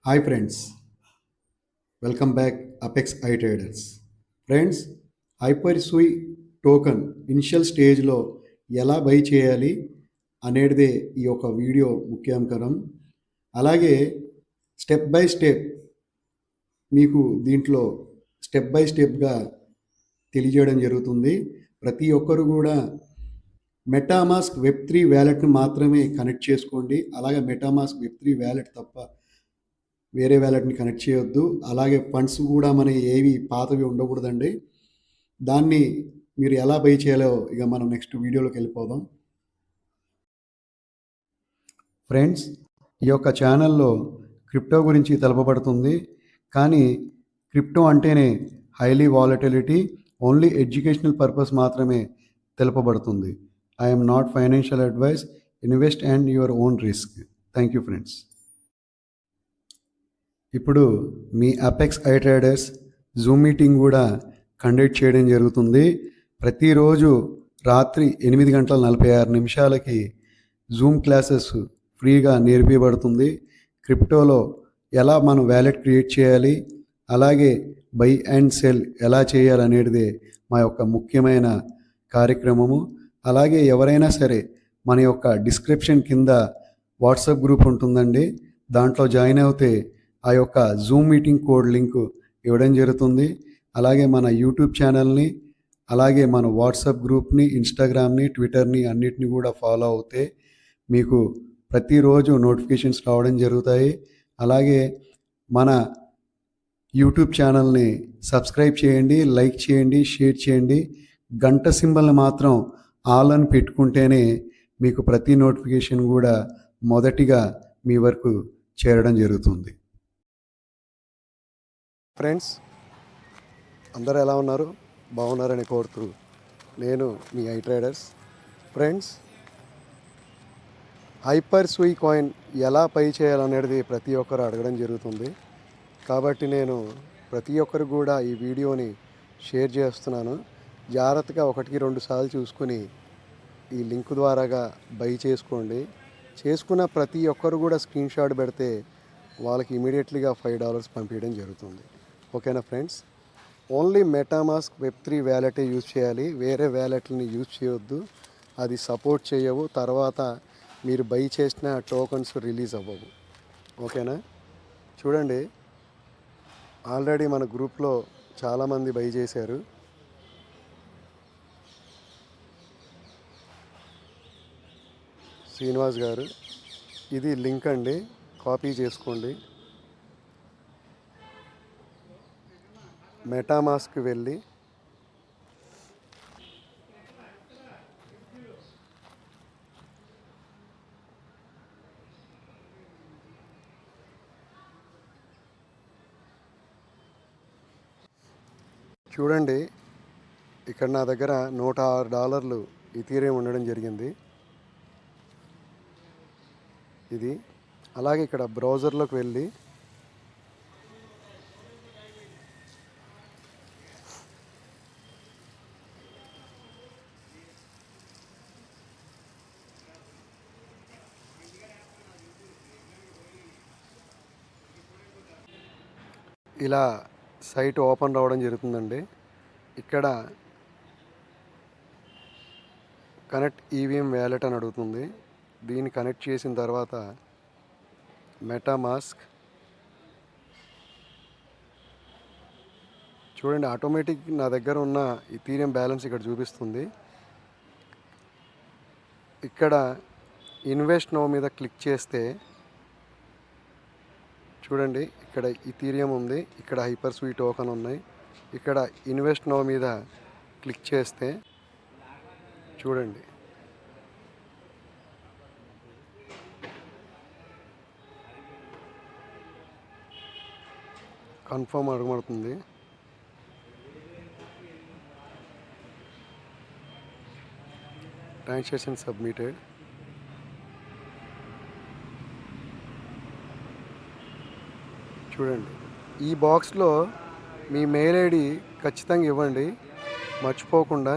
Hi friends, welcome back apex I traders. Friends, hyper సూయి token initial స్టేజ్లో ఎలా by చేయాలి అనేటిదే ఈ యొక్క వీడియో ముఖ్యాంకరం. అలాగే స్టెప్ బై స్టెప్ మీకు దీంట్లో స్టెప్ బై స్టెప్గా తెలియజేయడం జరుగుతుంది. ప్రతి ఒక్కరు కూడా మెటామాస్క్ వెబ్3 వ్యాలెట్ని మాత్రమే కనెక్ట్ చేసుకోండి. అలాగే మెటామాస్క్ వెబ్3 వ్యాలెట్ తప్ప వేరే వ్యాలెట్ని కనెక్ట్ చేయొద్దు. అలాగే ఫండ్స్ కూడా మన ఏవి పాతవి ఉండకూడదండి. దాన్ని మీరు ఎలా బై చేయాలో ఇక మనం నెక్స్ట్ వీడియోలోకి వెళ్ళిపోదాం. ఫ్రెండ్స్, ఈ యొక్క ఛానల్లో క్రిప్టో గురించి తెలపబడుతుంది. కానీ క్రిప్టో అంటేనే highly volatility, only educational purpose మాత్రమే తెలపబడుతుంది. I'm not financial advice. Invest and your own risk. Thank you friends. ఇప్పుడు మీ Apex I traders Zoom meeting కూడా కండక్ట్ చేయడం జరుగుతుంది. ప్రతిరోజు రాత్రి 8:46 జూమ్ క్లాసెస్ ఫ్రీగా నేర్పించబడుతుంది. క్రిప్టోలో ఎలా మనం వ్యాలెట్ క్రియేట్ చేయాలి, అలాగే బై అండ్ సెల్ ఎలా చేయాలనేటిదే మా యొక్క ముఖ్యమైన కార్యక్రమము. అలాగే ఎవరైనా సరే మన యొక్క డిస్క్రిప్షన్ కింద వాట్సాప్ గ్రూప్ ఉంటుందండి. దాంట్లో జాయిన్ అవుతే ఆ యొక్క జూమ్ మీటింగ్ కోడ్ లింక్ ఇవ్వడం జరుగుతుంది. అలాగే మన యూట్యూబ్ ఛానల్ని, అలాగే మన వాట్సాప్ గ్రూప్ని, ఇన్స్టాగ్రామ్ని, ట్విట్టర్ని అన్నిటిని కూడా ఫాలో అవుతే మీకు ప్రతిరోజు నోటిఫికేషన్స్ రావడం జరుగుతాయి. అలాగే మన యూట్యూబ్ ఛానల్ని సబ్స్క్రైబ్ చేయండి, లైక్ చేయండి, షేర్ చేయండి. గంట సింబల్ని మాత్రం ఆల్ అని పెట్టుకుంటేనే మీకు ప్రతి నోటిఫికేషన్ కూడా మొదటిగా మీ వరకు చేరడం జరుగుతుంది. ఫ్రెండ్స్, అందరూ ఎలా ఉన్నారు? బాగున్నారని కోరుతూ నేను me I traders. Friends, hyper సూయి coin ఎలా పై చేయాలనేది ప్రతి ఒక్కరు అడగడం జరుగుతుంది. కాబట్టి నేను ప్రతి ఒక్కరు కూడా ఈ వీడియోని షేర్ చేస్తున్నాను. జాగ్రత్తగా 1-2 సార్లు చూసుకుని ఈ లింక్ ద్వారాగా బై చేసుకోండి. చేసుకున్న ప్రతి ఒక్కరు కూడా స్క్రీన్ షాట్ పెడితే వాళ్ళకి ఇమీడియట్లీగా $5 పంపించడం జరుగుతుంది. ఓకేనా ఫ్రెండ్స్? ఓన్లీ మెటామాస్క్ వెబ్3 వ్యాలెటే యూజ్ చేయాలి. వేరే వ్యాలెట్ని యూజ్ చేయొద్దు. అది సపోర్ట్ చేయవు. తర్వాత మీరు బై చేసిన టోకన్స్ రిలీజ్ అవ్వవు. ఓకేనా? చూడండి, ఆల్రెడీ మన గ్రూప్లో చాలామంది బై చేశారు. శ్రీనివాస్ గారు, ఇది లింక్ అండి, కాపీ చేసుకోండి. మెటామాస్క్ వెళ్ళి చూడండి, ఇక్కడ నా దగ్గర $106 ఇథీరియం ఉండడం జరిగింది. ఇది అలాగే ఇక్కడ బ్రౌజర్లోకి వెళ్ళి ఇలా సైట్ ఓపెన్ రావడం జరుగుతుందండి. ఇక్కడ కనెక్ట్ ఈవీఎం వ్యాలెట్ అని అడుగుతుంది. దీన్ని కనెక్ట్ చేసిన తర్వాత మెటామాస్క్ చూడండి, ఆటోమేటిక్ నా దగ్గర ఉన్న ఇథీరియం బ్యాలెన్స్ ఇక్కడ చూపిస్తుంది. ఇక్కడ ఇన్వెస్ట్ నౌ మీద క్లిక్ చేస్తే చూడండి, ఇక్కడ ఇథీరియం ఉంది, ఇక్కడ హైపర్ సూయి టోకన్ ఉన్నాయి. ఇక్కడ ఇన్వెస్ట్ నౌ మీద క్లిక్ చేస్తే చూడండి, కన్ఫర్మ్ అడగబడుతుంది. Transaction submitted. చూడండి, ఈ బాక్స్లో మీ మెయిల్ ఐడి ఖచ్చితంగా ఇవ్వండి, మర్చిపోకుండా.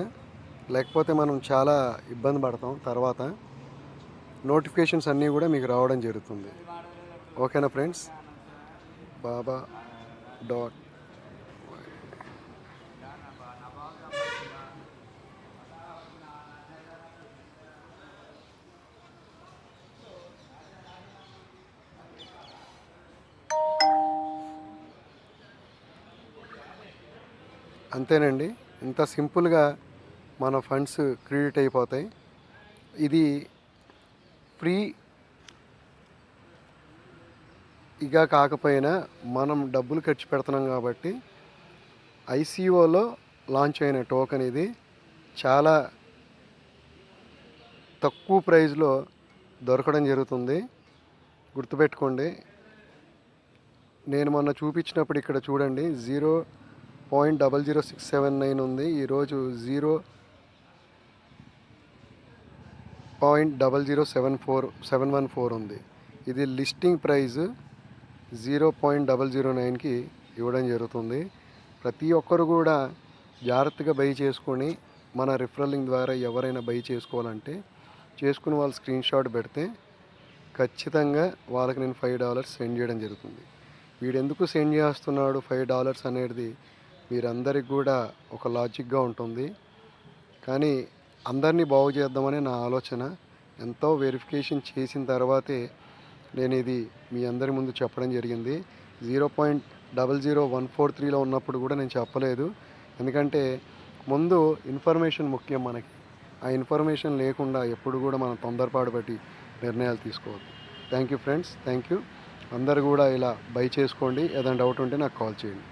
లేకపోతే మనం చాలా ఇబ్బంది పడతాం. తర్వాత నోటిఫికేషన్స్ అన్నీ కూడా మీకు రావడం జరుగుతుంది. ఓకేనా ఫ్రెండ్స్? బాబా డాట్ అంతేనండి. ఇంత సింపుల్గా మన ఫండ్స్ క్రియేట్ అయిపోతాయి. ఇది ఫ్రీ ఇగా కాకపోయినా మనం డబ్బులు ఖర్చు పెడుతున్నాం కాబట్టి ఐసీఓలో లాంచ్ అయిన టోకెన్ ఇది. చాలా తక్కువ ప్రైస్లో దొరకడం జరుగుతుంది. గుర్తుపెట్టుకోండి. నేను మొన్న చూపించినప్పుడు ఇక్కడ చూడండి 0.00679 ఉంది. ఈరోజు 0.00714 ఉంది. ఇది లిస్టింగ్ ప్రైస్ 0.009కి ఇవ్వడం జరుగుతుంది. ప్రతి ఒక్కరు కూడా జాగ్రత్తగా బై చేసుకొని మన రిఫరలింగ్ ద్వారా ఎవరైనా బై చేసుకోవాలంటే చేసుకుని వాళ్ళు స్క్రీన్ షాట్ పెడితే ఖచ్చితంగా వాళ్ళకి నేను $5 సెండ్ చేయడం జరుగుతుంది. వీడెందుకు సెండ్ చేస్తున్నాడు $5 అనేది మీరందరికి కూడా ఒక లాజిక్గా ఉంటుంది. కానీ అందరినీ బాగు చేద్దామని నా ఆలోచన. ఎంతో వెరిఫికేషన్ చేసిన తర్వాతే నేను ఇది మీ అందరి ముందు చెప్పడం జరిగింది. 0.00143లో ఉన్నప్పుడు కూడా నేను చెప్పలేదు. ఎందుకంటే ముందు ఇన్ఫర్మేషన్ ముఖ్యం మనకి. ఆ ఇన్ఫర్మేషన్ లేకుండా ఎప్పుడు కూడా మనం తొందరపాటు బట్టి నిర్ణయాలు తీసుకోవద్దు. Thank you friends. Thank you. అందరు కూడా ఇలా బై చేసుకోండి. ఏదైనా డౌట్ ఉంటే నాకు కాల్ చేయండి.